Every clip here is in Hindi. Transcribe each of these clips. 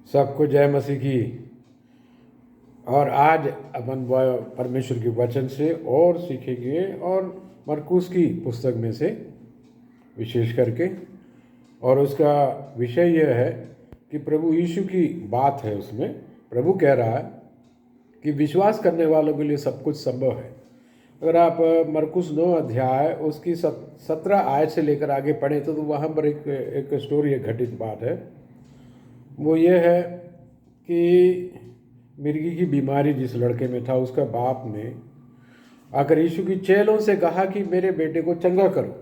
सबको जय मसीह की। और आज अपन परमेश्वर के वचन से और सीखेंगे और मरकुस की पुस्तक में से विशेष करके, और उसका विषय यह है कि प्रभु यीशु की बात है। उसमें प्रभु कह रहा है कि विश्वास करने वालों के लिए सब कुछ संभव है। अगर आप मरकुस 9 अध्याय उसकी 17 आयत से लेकर आगे पढ़ें तो वहाँ पर एक स्टोरी, एक घटित बात है। वो ये है कि मिर्गी की बीमारी जिस लड़के में था, उसका बाप ने आकर यीशु की चेलों से कहा कि मेरे बेटे को चंगा करो,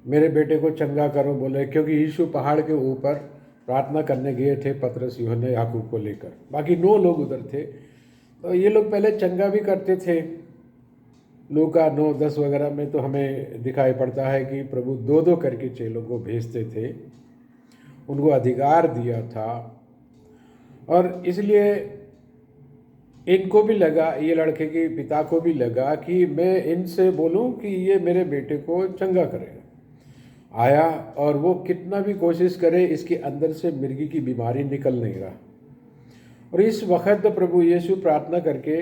मेरे बेटे को चंगा करो। बोले क्योंकि यीशु पहाड़ के ऊपर प्रार्थना करने गए थे पतरस, यूहन्ना, याकूब को लेकर। बाकी 9 लोग उधर थे। तो ये लोग पहले चंगा भी करते थे। लूका 9-10 वगैरह में तो हमें दिखाई पड़ता है कि प्रभु 2-2 करके चेलों को भेजते थे, उनको अधिकार दिया था। और इसलिए इनको भी लगा, ये लड़के के पिता को भी लगा कि मैं इनसे बोलूं कि ये मेरे बेटे को चंगा करेगा। आया और वो कितना भी कोशिश करे, इसके अंदर से मिर्गी की बीमारी निकल नहीं रहा। और इस वक्त प्रभु यीशु प्रार्थना करके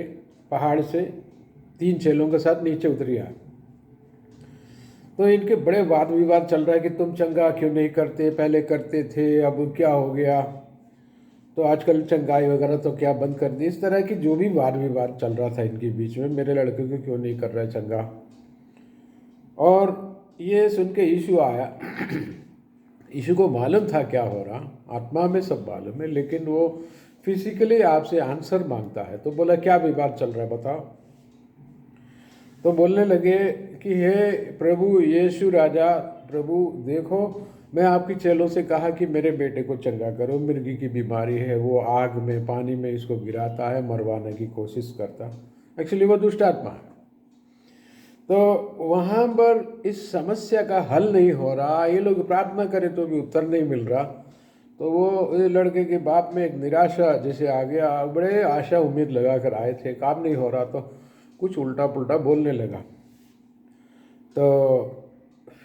पहाड़ से 3 चेलों के साथ नीचे उतरिया। तो इनके बड़े वाद विवाद चल रहा है कि तुम चंगा क्यों नहीं करते, पहले करते थे, अब क्या हो गया, तो आजकल चंगाई वगैरह तो क्या बंद कर दी। इस तरह की जो भी वाद विवाद चल रहा था इनके बीच में, मेरे लड़के को क्यों नहीं कर रहा है चंगा। और ये सुन के यीशु आया। यीशु को मालूम था क्या हो रहा, आत्मा में सब मालूम है, लेकिन वो फिजिकली आपसे आंसर मांगता है। तो बोला क्या विवाद चल रहा है बताओ। तो बोलने लगे कि हे प्रभु यीशु राजा, प्रभु देखो, मैं आपकी चेलों से कहा कि मेरे बेटे को चंगा करो, मिर्गी की बीमारी है, वो आग में पानी में इसको गिराता है, मरवाने की कोशिश करता। एक्चुअली वो दुष्ट आत्मा है। तो वहाँ पर इस समस्या का हल नहीं हो रहा, ये लोग प्रार्थना करें तो भी उत्तर नहीं मिल रहा। तो वो लड़के के बाप में एक निराशा जैसे आ गया। बड़े आशा उम्मीद लगा कर आए थे, काम नहीं हो रहा, तो कुछ उल्टा पुल्टा बोलने लगा। तो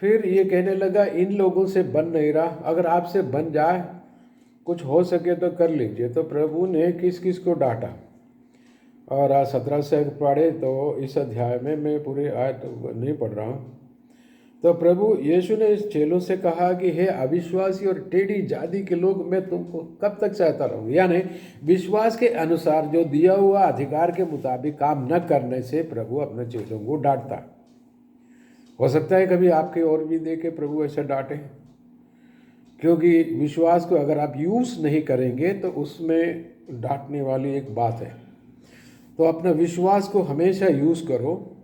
फिर ये कहने लगा इन लोगों से बन नहीं रहा, अगर आपसे बन जाए, कुछ हो सके तो कर लीजिए। तो प्रभु ने किस किस को डांटा। और आज 17 से पढ़े तो इस अध्याय में, मैं पूरी आयत नहीं पढ़ रहा हूँ। तो प्रभु यीशु ने इस चेलों से कहा कि हे अविश्वासी और टेढ़ी जाति के लोग, मैं तुमको कब तक सहता रहूँ। यानी विश्वास के अनुसार जो दिया हुआ अधिकार के मुताबिक काम न करने से प्रभु अपने चेलों को डांटता। हो सकता है कभी आपके और भी देखे प्रभु ऐसा डांटे, क्योंकि विश्वास को अगर आप यूज़ नहीं करेंगे तो उसमें डांटने वाली एक बात है। तो अपना विश्वास को हमेशा यूज़ करो।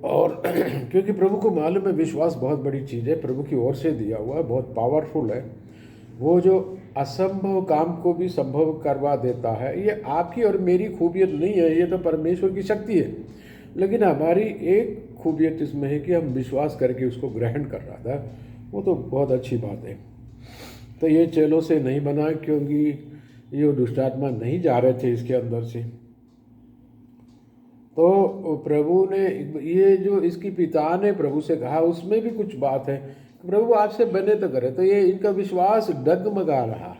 और क्योंकि प्रभु को मालूम है विश्वास बहुत बड़ी चीज़ है, प्रभु की ओर से दिया हुआ है, बहुत पावरफुल है। वो जो असंभव काम को भी संभव करवा देता है। ये आपकी और मेरी खूबियत नहीं है, ये तो परमेश्वर की शक्ति है। लेकिन हमारी एक खूबियत इसमें है कि हम विश्वास करके उसको ग्रहण कर रहा था, वो तो बहुत अच्छी बात है। तो ये चेलों से नहीं बना, क्योंकि ये दुष्टात्मा नहीं जा रहे थे इसके अंदर से। तो प्रभु ने, ये जो इसकी पिता ने प्रभु से कहा, उसमें भी कुछ बात है। प्रभु आपसे बने तो करे। तो ये इनका विश्वास डगमगा रहा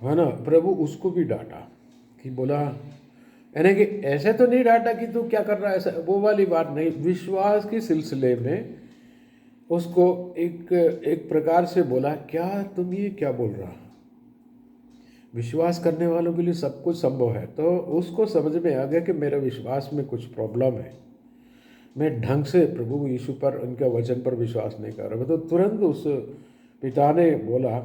है ना। प्रभु उसको भी डांटा कि बोला, यानी कि ऐसे तो नहीं डांटा कि तू क्या कर रहा है, ऐसा वो वाली बात नहीं। विश्वास के सिलसिले में उसको एक प्रकार से बोला, क्या तुम ये क्या बोल रहा। विश्वास करने वालों के लिए सब कुछ संभव है। तो उसको समझ में आ गया कि मेरे विश्वास में कुछ प्रॉब्लम है, मैं ढंग से प्रभु यीशु पर, उनके वचन पर विश्वास नहीं कर रहा। तो तुरंत उस पिता ने बोला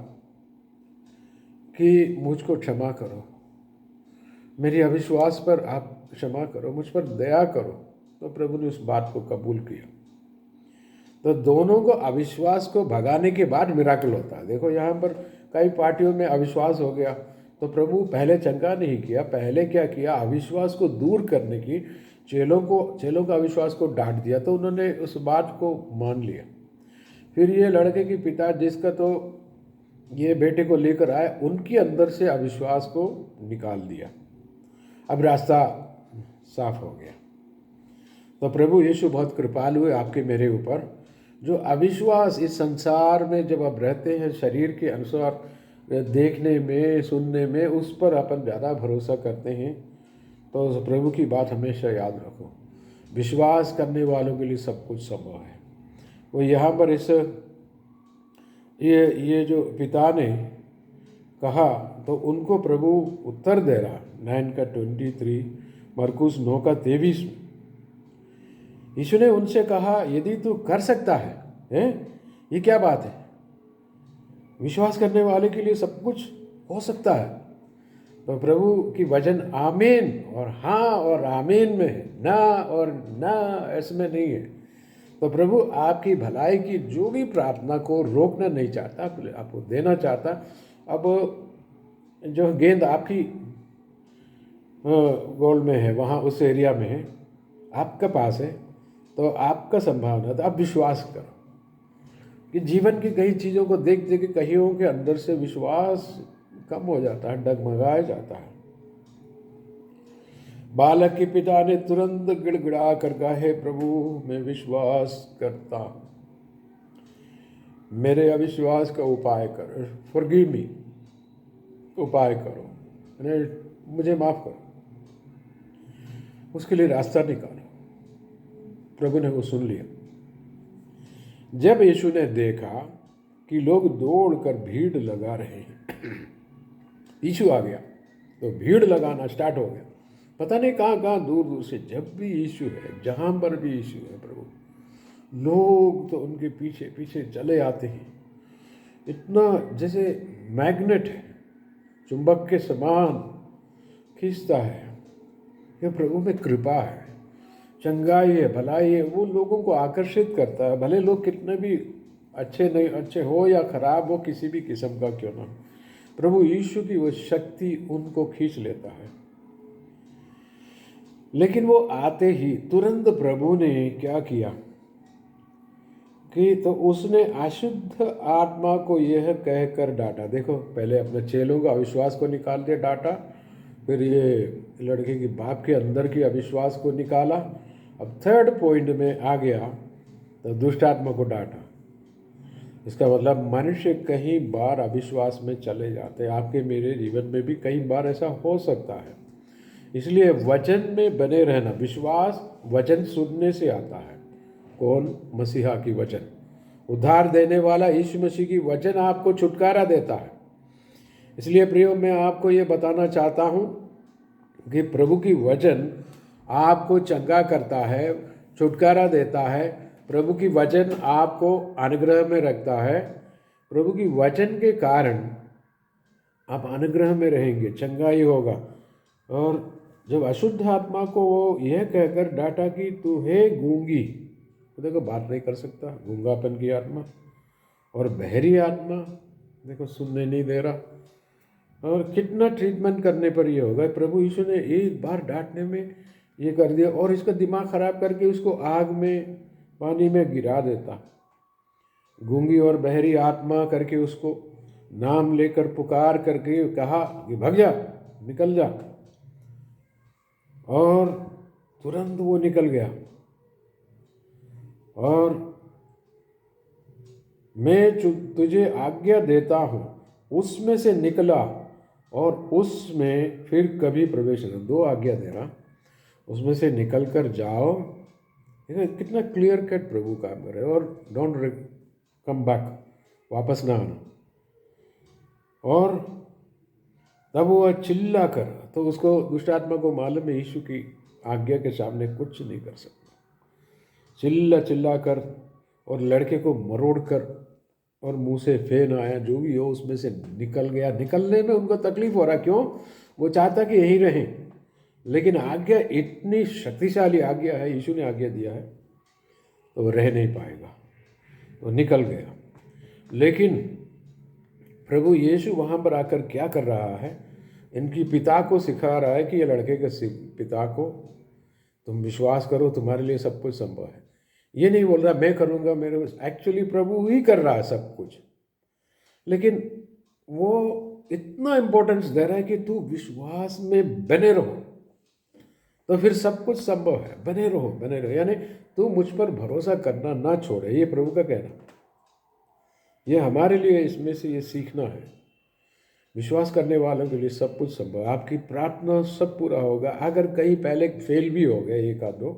कि मुझको क्षमा करो, मेरी अविश्वास पर आप क्षमा करो, मुझ पर दया करो। तो प्रभु ने उस बात को कबूल किया। तो दोनों को अविश्वास को भगाने के बाद मिराकल होता है। देखो यहाँ पर कई पार्टियों में अविश्वास हो गया, तो प्रभु पहले चंगा नहीं किया, पहले क्या किया, अविश्वास को दूर करने की चेलों का अविश्वास को डांट दिया। तो उन्होंने उस बात को मान लिया। फिर ये लड़के के पिता, जिसका तो ये बेटे को लेकर आए, उनके अंदर से अविश्वास को निकाल दिया। अब रास्ता साफ हो गया। तो प्रभु यीशु बहुत कृपालु है आपके मेरे ऊपर। जो अविश्वास इस संसार में जब आप रहते हैं शरीर के अनुसार देखने में सुनने में, उस पर अपन ज़्यादा भरोसा करते हैं। तो उस प्रभु की बात हमेशा याद रखो, विश्वास करने वालों के लिए सब कुछ संभव है। वो यहाँ पर इस ये जो पिता ने कहा तो उनको प्रभु उत्तर दे रहा 9:23, मरकुस 9:23 में। यीशु ने उनसे कहा, यदि तू कर सकता है, ये क्या बात है? विश्वास करने वाले के लिए सब कुछ हो सकता है। तो प्रभु की वचन आमीन और हाँ और आमीन में है, ना और ना इसमें नहीं है। तो प्रभु आपकी भलाई की जो भी प्रार्थना को रोकना नहीं चाहता, आपको देना चाहता। अब जो गेंद आपकी गोल में है, वहाँ उस एरिया में है, आपके पास है, तो आपका संभावना, तो आप विश्वास करो कि जीवन की कई चीज़ों को देख देख के कईयों के अंदर से विश्वास कम हो जाता है, डगमगाया जाता है। बालक के पिता ने तुरंत गिड़गिड़ा कर कहा, हे प्रभु मैं विश्वास करता हूँ, मेरे अविश्वास का उपाय करो, फॉरगिव मी, उपाय करो, मुझे माफ़ करो, उसके लिए रास्ता निकालो। प्रभु ने वो सुन लिया। जब यीशु ने देखा कि लोग दौड़कर भीड़ लगा रहे हैं, यीशु आ गया तो भीड़ लगाना स्टार्ट हो गया। पता नहीं कहाँ कहाँ दूर दूर से, जब भी यीशु है, जहाँ पर भी यीशु है प्रभु, लोग तो उनके पीछे पीछे चले आते हैं। इतना जैसे मैग्नेट है, चुंबक के समान खींचता है। यह प्रभु में कृपा है, चंगाई है, भलाई है, वो लोगों को आकर्षित करता है। भले लोग कितने भी अच्छे हो या खराब हो, किसी भी किस्म का क्यों ना, प्रभु यीशु की वो शक्ति उनको खींच लेता है। लेकिन वो आते ही तुरंत प्रभु ने क्या किया कि तो उसने अशुद्ध आत्मा को यह कहकर डांटा। देखो, पहले अपने चेलों का अविश्वास को निकाल दिया, डांटा, फिर ये लड़के के बाप के अंदर की अविश्वास को निकाला। अब थर्ड पॉइंट में आ गया तो दुष्ट आत्मा को डांटा। इसका मतलब मनुष्य कई बार अविश्वास में चले जाते हैं। आपके मेरे जीवन में भी कई बार ऐसा हो सकता है। इसलिए वचन में बने रहना। विश्वास वचन सुनने से आता है। कौन? मसीहा की वचन, उद्धार देने वाला यीशु मसीह की वचन आपको छुटकारा देता है। इसलिए प्रियो, मैं आपको ये बताना चाहता हूँ कि प्रभु की वचन आपको चंगा करता है, छुटकारा देता है। प्रभु की वचन आपको अनुग्रह में रखता है। प्रभु की वचन के कारण आप अनुग्रह में रहेंगे, चंगाई होगा। और जब अशुद्ध आत्मा को वो यह कहकर डांटा कि तू है गूंगी, तो देखो बात नहीं कर सकता, गूंगापन की आत्मा। और बहरी आत्मा, देखो सुनने नहीं दे रहा। और कितना ट्रीटमेंट करने पर ये होगा। प्रभु यीशु ने एक बार डांटने में ये कर दिया और इसका दिमाग खराब करके उसको आग में, पानी में गिरा देता। गूंगी और बहरी आत्मा करके उसको नाम लेकर पुकार करके कहा कि भाग जा, निकल जा, और तुरंत वो निकल गया। और मैं तुझे आज्ञा देता हूँ, उसमें से निकला और उसमें फिर कभी प्रवेश न। दो आज्ञा दे रहा, उसमें से निकल कर जाओ। कितना क्लियर कट प्रभु काम कर रहे हो। और डोंट कम बैक, वापस ना आना। और तब वो चिल्ला कर, तो उसको दुष्ट आत्मा को मालूम है यीशु की आज्ञा के सामने कुछ नहीं कर सकता। चिल्ला कर और लड़के को मरोड़ कर और मुंह से फेन आया, जो भी हो उसमें से निकल गया। निकलने में उनको तकलीफ हो रहा, क्यों? वो चाहता कि यहीं रहें, लेकिन आज्ञा इतनी शक्तिशाली आज्ञा है, यीशु ने आज्ञा दिया है, तो वो रह नहीं पाएगा, तो निकल गया। लेकिन प्रभु यीशु वहाँ पर आकर क्या कर रहा है? इनकी पिता को सिखा रहा है कि ये लड़के के पिता को, तुम विश्वास करो, तुम्हारे लिए सब कुछ संभव है। ये नहीं बोल रहा मैं करूँगा, मेरे, एक्चुअली प्रभु ही कर रहा है सब कुछ। लेकिन वो इतना इम्पोर्टेंस दे रहा है कि तू विश्वास में बने रहो, तो फिर सब कुछ संभव है। बने रहो, बने रहो, यानी तू मुझ पर भरोसा करना ना छोड़े, ये प्रभु का कहना। ये हमारे लिए इसमें से ये सीखना है। विश्वास करने वालों के लिए सब कुछ संभव है। आपकी प्रार्थना सब पूरा होगा। अगर कहीं पहले फेल भी हो गए, एक आध दो,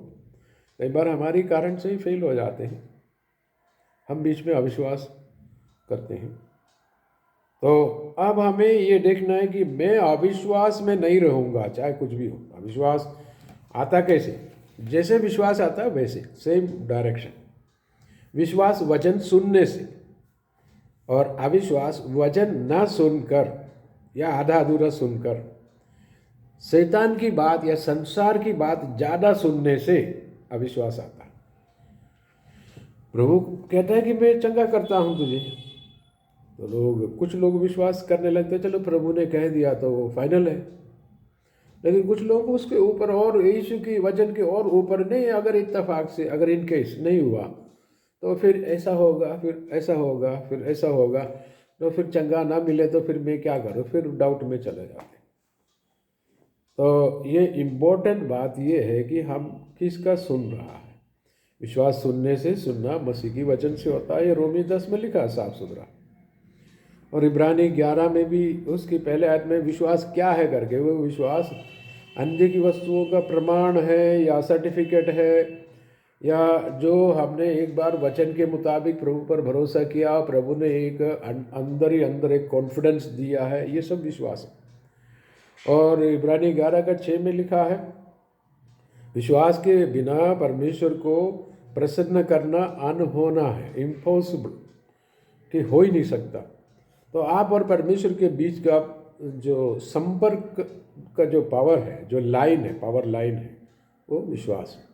कई बार हमारी कारण से ही फेल हो जाते हैं, हम बीच में अविश्वास करते हैं। तो अब हमें ये देखना है कि मैं अविश्वास में नहीं रहूँगा, चाहे कुछ भी हो। अविश्वास आता कैसे? जैसे विश्वास आता है वैसे, सेम डायरेक्शन। विश्वास वचन सुनने से, और अविश्वास वचन ना सुनकर या आधा अधूरा सुनकर, शैतान की बात या संसार की बात ज़्यादा सुनने से अविश्वास आता है। प्रभु कहता है कि मैं चंगा करता हूँ तुझे, तो कुछ लोग विश्वास करने लगते, चलो प्रभु ने कह दिया तो वो फाइनल है। लेकिन कुछ लोग उसके ऊपर और यीशु की वचन के और ऊपर नहीं, अगर इत्तेफाक से, अगर इन केस नहीं हुआ तो फिर ऐसा होगा, फिर ऐसा होगा, फिर ऐसा होगा, तो फिर चंगा ना मिले तो फिर मैं क्या करूँ, फिर डाउट में चले जाते। तो ये इम्पोर्टेंट बात ये है कि हम किसका सुन रहा है। विश्वास सुनने से, सुनना मसीह की वचन से होता है। ये रोमी 10 में लिखा है साफ सुथरा, और इब्रानी 11 में भी उसकी पहले आयत में विश्वास क्या है करके, वो विश्वास अन्य की वस्तुओं का प्रमाण है या सर्टिफिकेट है, या जो हमने एक बार वचन के मुताबिक प्रभु पर भरोसा किया, प्रभु ने एक अंदर ही अंदर एक कॉन्फिडेंस दिया है, ये सब विश्वास है। और इब्रानी 11 का 6 में लिखा है, विश्वास के बिना परमेश्वर को प्रसन्न करना अनहोना है, इम्पॉसिबल, कि हो ही नहीं सकता। तो आप और परमेश्वर के बीच का जो संपर्क का जो पावर है, जो लाइन है, पावर लाइन है, वो विश्वास है।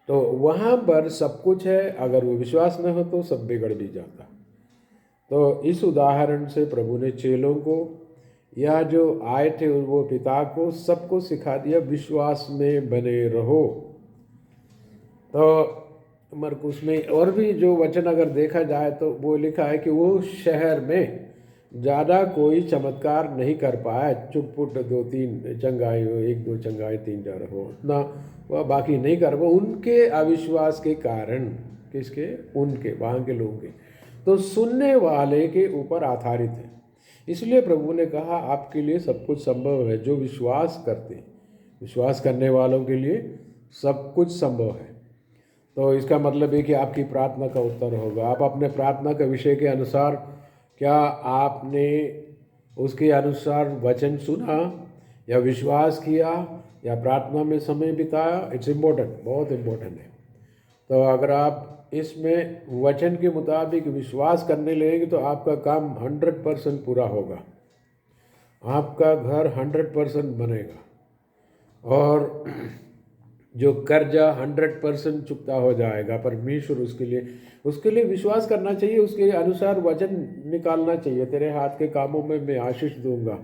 तो वहाँ पर सब कुछ है। अगर वो विश्वास न हो तो सब बिगड़ भी जाता। तो इस उदाहरण से प्रभु ने चेलों को, या जो आए थे वो पिता को, सबको सिखा दिया विश्वास में बने रहो। तो मरकुस में और भी जो वचन अगर देखा जाए तो वो लिखा है कि वो शहर में ज़्यादा कोई चमत्कार नहीं कर पाया, चुटपुट 2-3 चंगाई हो, 1-2 चंगाई, 3-4 हो, उतना वह बाकी नहीं कर, वो उनके अविश्वास के कारण। किसके? उनके, वहाँ के लोगों के। तो सुनने वाले के ऊपर आधारित है। इसलिए प्रभु ने कहा आपके लिए सब कुछ संभव है जो विश्वास करते हैं। विश्वास करने वालों के लिए सब कुछ संभव है। तो इसका मतलब है कि आपकी प्रार्थना का उत्तर होगा। आप अपने प्रार्थना के विषय के अनुसार, क्या आपने उसके अनुसार वचन सुना या विश्वास किया या प्रार्थना में समय बिताया? इट्स इम्पोर्टेंट, बहुत इम्पोर्टेंट है। तो अगर आप इसमें वचन के मुताबिक विश्वास करने लगेंगे तो आपका काम 100% पूरा होगा, आपका घर 100% बनेगा, और जो कर्जा 100% चुकता हो जाएगा। परमेश्वर उसके लिए विश्वास करना चाहिए, उसके अनुसार वचन निकालना चाहिए। तेरे हाथ के कामों में मैं आशीष दूंगा।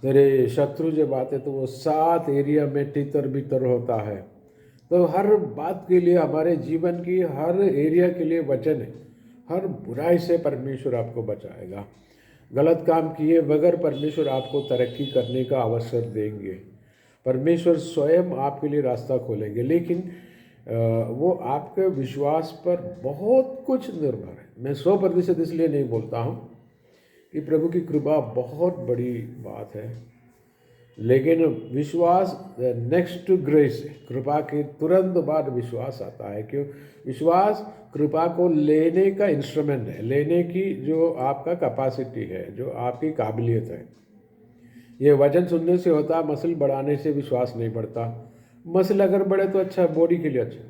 तेरे शत्रु जब आते तो वो 7 एरिया में तितर बितर होता है। तो हर बात के लिए, हमारे जीवन की हर एरिया के लिए वचन है। हर बुराई से परमेश्वर आपको बचाएगा। गलत काम किए बगैर परमेश्वर आपको तरक्की करने का अवसर देंगे। परमेश्वर स्वयं आपके लिए रास्ता खोलेंगे। लेकिन वो आपके विश्वास पर बहुत कुछ निर्भर है। मैं 100% इसलिए नहीं बोलता हूँ कि प्रभु की कृपा बहुत बड़ी बात है, लेकिन विश्वास नेक्स्ट टू ग्रेस है। कृपा के तुरंत बाद विश्वास आता है। क्यों? विश्वास कृपा को लेने का इंस्ट्रूमेंट है, लेने की जो आपका कैपेसिटी है, जो आपकी काबिलियत है। ये वचन सुनने से होता, मसल बढ़ाने से विश्वास नहीं बढ़ता। मसल अगर बढ़े तो अच्छा, बॉडी के लिए अच्छा,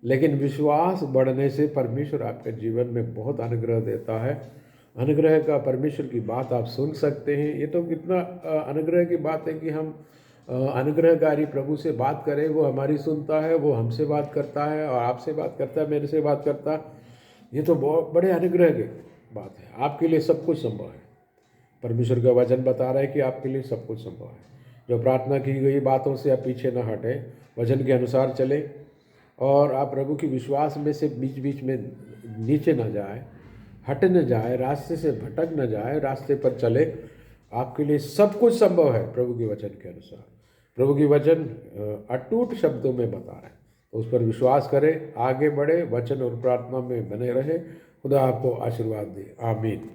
लेकिन विश्वास बढ़ने से परमेश्वर आपके जीवन में बहुत अनुग्रह देता है। अनुग्रह का, परमेश्वर की बात आप सुन सकते हैं। ये तो कितना अनुग्रह की बात है कि हम अनुग्रहकारी प्रभु से बात करें, वो हमारी सुनता है, वो हमसे बात करता है, और आपसे बात करता है, मेरे से बात करता है। ये तो बहुत बड़े अनुग्रह की बात है। आपके लिए सब कुछ संभव है। परमेश्वर का वचन बता रहा है कि आपके लिए सब कुछ संभव है। जो प्रार्थना की गई बातों से आप पीछे न हटें, वचन के अनुसार चलें, और आप प्रभु की विश्वास में से बीच बीच में नीचे न जाए, हट न जाए, रास्ते से भटक न जाए, रास्ते पर चले। आपके लिए सब कुछ संभव है प्रभु के वचन के अनुसार। प्रभु की वचन अटूट शब्दों में बता रहे हैं, तो उस पर विश्वास करें, आगे बढ़े, वचन और प्रार्थना में बने रहे। खुदा आपको आशीर्वाद दे। आमीन।